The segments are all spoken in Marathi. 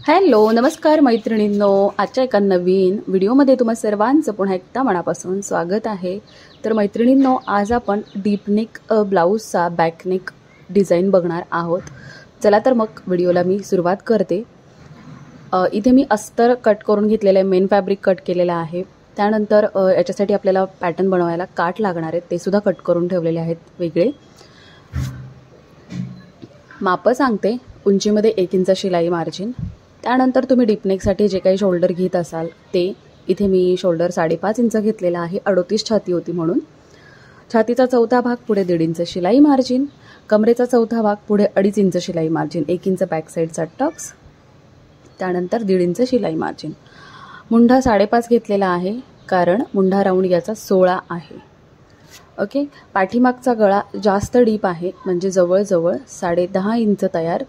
हॅलो नमस्कार मैत्रिणींनो, आजच्या एका नवीन व्हिडिओमध्ये तुम्हा सर्वांचं पुन्हा एकदा मनापासून स्वागत आहे। तर मैत्रिणींनो, आज आपण डीपनेक ब्लाऊजचा बॅकनेक डिझाईन बघणार आहोत। चला तर मग व्हिडिओला मी सुरुवात करते। इथे मी अस्तर कट करून घेतलेलं आहे, मेन फॅब्रिक कट केलेलं आहे। त्यानंतर याच्यासाठी आपल्याला पॅटर्न बनवायला काठ लागणार आहेत, ते सुद्धा कट करून ठेवलेले आहेत वेगळे। माप सांगते, उंचीमध्ये 1 इंच शिलाई मार्जिन। त्यानंतर तुम्ही डीपनेकसाठी जे काही शोल्डर घेत असाल ते इथे मी शोल्डर 5.5 इंच घेतलेला आहे, 38 छाती होती म्हणून। छातीचा चौथा भाग पुढे 1.5 इंच शिलाई मार्जिन, कमरेचा चौथा भाग पुढे 2.5 इंच शिलाई मार्जिन, 1 इंच बॅक साईडचा टक्स, त्यानंतर 1.5 इंच शिलाई मार्जिन। मुंढा 5.5 घेतलेला आहे, कारण मुंढा राऊंड याचा 16 आहे। ओके, पाठीमागचा गळा जास्त डीप आहे, म्हणजे जवळजवळ 10.5 इंच तयार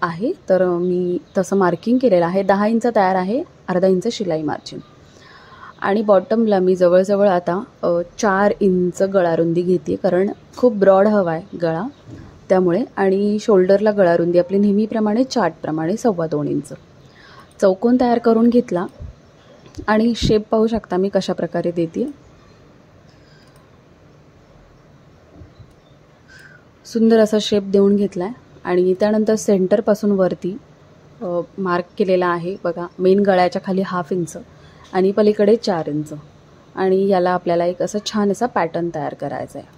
आहे। तर मी तसं मार्किंग केलेलं आहे, 10 इंच तयार आहे, अर्धा इंच शिलाई मार्जिन। आणि बॉटमला मी जवळजवळ आता 4 इंच गळारुंदी घेते, कारण खूप ब्रॉड हवा आहे गळा त्यामुळे। आणि शोल्डरला गळारुंदी आपली नेहमीप्रमाणे चार्टप्रमाणे 2.25 इंच चौकोन तयार करून घेतला। आणि शेप पाहू शकता मी कशा प्रकारे देते, सुंदर असा शेप देऊन घेतला आहे। आणि त्यानंतर सेंटरपासून वरती मार्क केलेला आहे बघा, मेन गळ्याच्या खाली 1/2 इंच आणि पलीकडे 4 इंच। आणि याला आपल्याला एक असं छान असा पॅटर्न तयार करायचा आहे,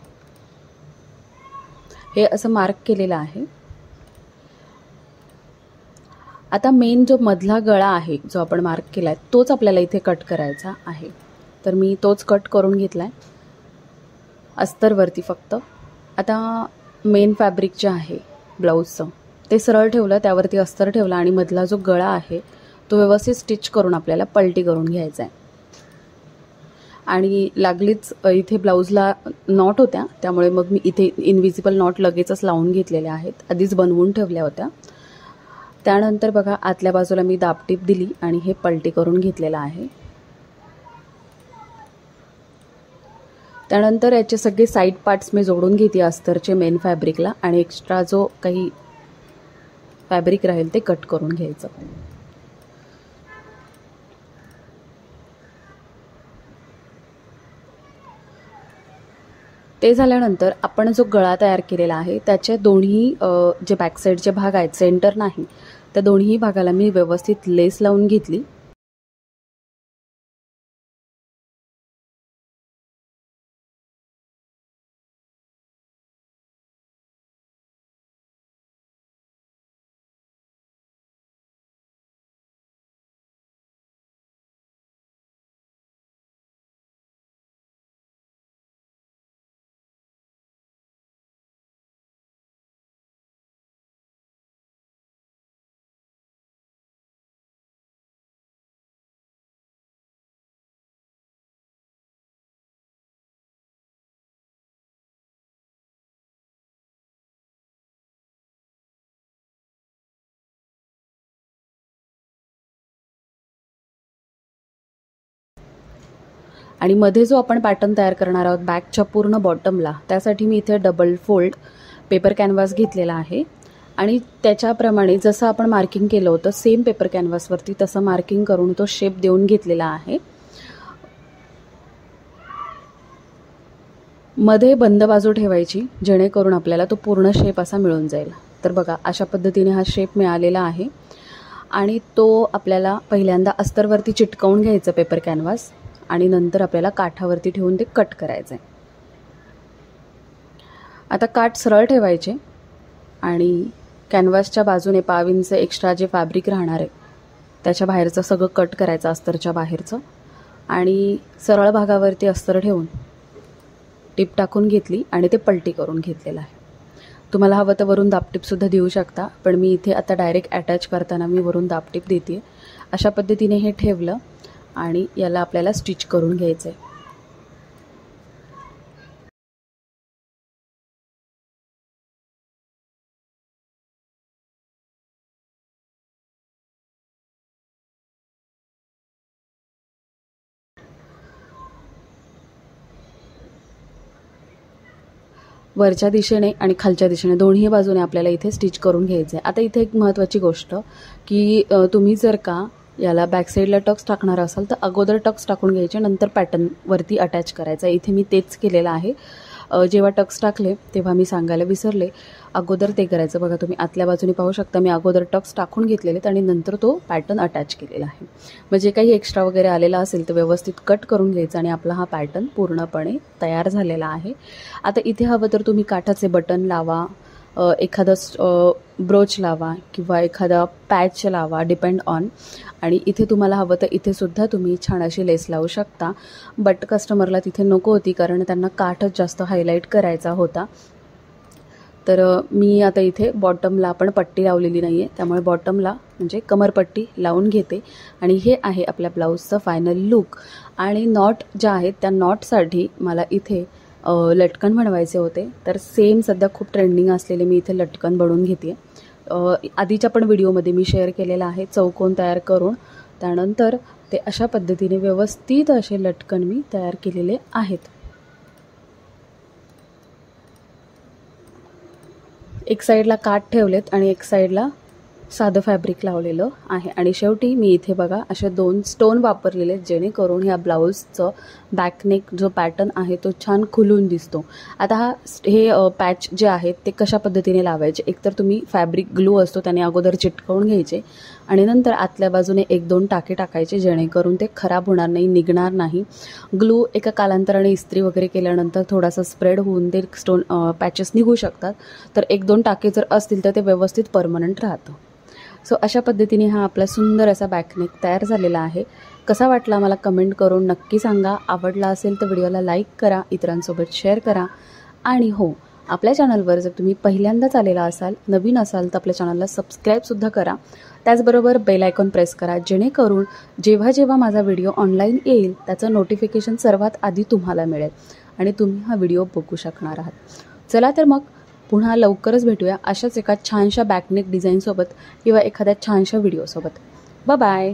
हे असं मार्क केलेलं आहे। आता मेन जो मधला गळा आहे जो आपण मार्क केला आहे तोच आपल्याला इथे कट करायचा आहे, तर मी तोच कट करून घेतला आहे अस्तरवरती फक्त। आता मेन फॅब्रिक जे आहे ब्लाऊजचं ते सरळ ठेवलं, त्यावरती अस्तर ठेवला आणि मधला जो गळा आहे तो व्यवस्थित स्टिच करून आपल्याला पलटी करून घ्यायचा आहे। आणि लागलीच इथे ब्लाऊजला नॉट होत्या, त्यामुळे मग मी इथे इनविजिबल नॉट लगेचच लावून घेतलेल्या आहेत, आधीच बनवून ठेवल्या होत्या। त्यानंतर बघा, आतल्या बाजूला मी दाबटीप दिली आणि हे पलटी करून घेतलेलं आहे। त्यानंतर याचे सगळे साईड पार्ट्स मी जोडून घेते अस्तरचे मेन फॅब्रिकला, आणि एक्स्ट्रा जो काही फॅब्रिक राहील ते कट करून घ्यायचं। ते झाल्यानंतर आपण जो गळा तयार केलेला आहे त्याचे दोन्ही जे बॅक साईडचे भाग आहेत, सेंटर नाही, त्या दोन्ही भागाला मी व्यवस्थित लेस लावून घेतली। आणि मध्ये जो आपण पॅटर्न तयार करणार आहोत बॅकच्या पूर्ण बॉटमला, त्यासाठी मी इथे डबल फोल्ड पेपर कॅनव्हास घेतलेला आहे। आणि त्याच्याप्रमाणे जसं आपण मार्किंग केलं होतं सेम पेपर कॅनव्हासवरती तसं मार्किंग करून तो शेप देऊन घेतलेला आहे। मध्ये बंद बाजू ठेवायची, जेणेकरून आपल्याला तो पूर्ण शेप असा मिळून जाईल। तर बघा, अशा पद्धतीने हा शेप मिळालेला आहे। आणि तो आपल्याला पहिल्यांदा अस्तरवरती चिटकवून घ्यायचं पेपर कॅनव्हास, आणि नंतर आपल्याला काठावरती ठेवून ते कट करायचं आहे। आता काठ सरळ ठेवायचे आणि कॅनव्हासच्या बाजूने 1/2 इंच एक्स्ट्रा जे फॅब्रिक राहणार आहे त्याच्या बाहेरचं सगळं कट करायचं, अस्तरच्या बाहेरचं। आणि सरळ भागावरती अस्तर ठेवून टिप टाकून घेतली आणि ते पलटी करून घेतलेलं आहे। तुम्हाला हवं तर वरून दाबटीपसुद्धा देऊ शकता, पण मी इथे आता डायरेक्ट अटॅच करताना मी वरून दाबटीप देते। अशा पद्धतीने हे ठेवलं आणि याला आपल्याला स्टिच करून घ्यायचं आहे। वरच्या दिशेने आणि खालच्या दिशेने दोन्ही बाजूने आपल्याला इथे स्टिच करून घ्यायचं आहे। आता इथे एक महत्त्वाची गोष्ट की तुम्ही जर का याला बॅक साईडला टक्स टाकणार असाल तर अगोदर टक्स टाकून घ्यायचे, नंतर पॅटर्न वरती अटॅच करायचा। इथे मी तेच केलेलं आहे। जेव्हा टक्स टाकले तेव्हा मी सांगायला विसरले, अगोदर ते करायचं। बघा तुम्ही आतल्या बाजूने पाहू शकता, मी अगोदर टक्स टाकून घेतलेले आणि नंतर तो पॅटर्न अटॅच केलेला आहे। म्हणजे काही एक्स्ट्रा वगैरे आलेला असेल तर व्यवस्थित कट करून घ्यायचं आणि आपला हा पॅटर्न पूर्णपणे तयार झालेला आहे। आता इथे हवं तर तुम्ही काठाचे बटन लावा, एखादं ब्रोच लावा किंवा एखादा पॅच लावा, डिपेंड ऑन। आणि इथे तुम्हाला हवं तर इथे सुद्धा तुम्ही छान अशी लेस लावू शकता, बट कस्टमरला तिथे नको होती कारण त्यांना काठच जास्त हायलाईट करायचा होता। तर मी आता इथे बॉटमला पण पट्टी लावलेली नाही आहे, त्यामुळे बॉटमला म्हणजे कमरपट्टी लावून घेते। आणि हे आहे आपल्या ब्लाऊजचं फायनल लुक। आणि नॉट ज्या आहेत त्या नॉटसाठी मला इथे लटकन बनवायचे होते, तर सेम सध्या खूप ट्रेंडिंग असलेले मी इथे लटकन बनवून घेते। आधीच्या पण व्हिडिओमध्ये मी शेअर केलेला आहे चौकोन तयार करून, त्यानंतर ते अशा पद्धतीने व्यवस्थित असे लटकन मी तयार केलेले आहेत। एक साईडला काठ ठेवलेत आणि एक साईडला साधं फॅब्रिक लावलेलं आहे। आणि शेवटी मी इथे बघा असे 2 स्टोन वापरलेले, जेणेकरून ह्या ब्लाऊजचं बॅकनेक जो पॅटर्न आहे तो छान खुलून दिसतो। आता हे पॅच जे आहेत ते कशा पद्धतीने लावायचे, एकतर तुम्ही फॅब्रिक ग्लू असतो त्याने अगोदर चिटकवून घ्यायचे आणि नंतर आतल्या बाजूने 1-2 टाके टाकायचे, जेणेकरून ते खराब होणार नाही, निघणार नाही। ग्लू एका कालांतराने इस्त्री वगैरे केल्यानंतर थोडासा स्प्रेड होऊन ते स्टोन पॅचेस निघू शकतात, तर 1-2 टाके जर असतील तर ते व्यवस्थित परमनंट राहतं। सो अशा पद्धतीने हा आपला सुंदर असा बॅकनेक तयार झालेला आहे। कसा वाटला मला कमेंट करून नक्की सांगा। आवडला असेल तर व्हिडिओला लाईक करा, इतरांसोबत शेअर करा। आणि हो, आपल्या चॅनलवर जर तुम्ही पहिल्यांदाच आलेला असाल, नवीन असाल तर आपल्या चॅनलला सबस्क्राईबसुद्धा करा। त्याचबरोबर बेल आयकॉन प्रेस करा, जेणेकरून जेव्हा जेव्हा माझा व्हिडिओ ऑनलाईन येईल त्याचं नोटिफिकेशन सर्वात आधी तुम्हाला मिळेल आणि तुम्ही हा व्हिडिओ बघू शकणार आहात। चला तर मग पुन्हा लवकरच भेटूया अशाच एका छानशा बॅकनेक डिझाईनसोबत किंवा एखाद्या छानशा व्हिडिओसोबत। Bye bye.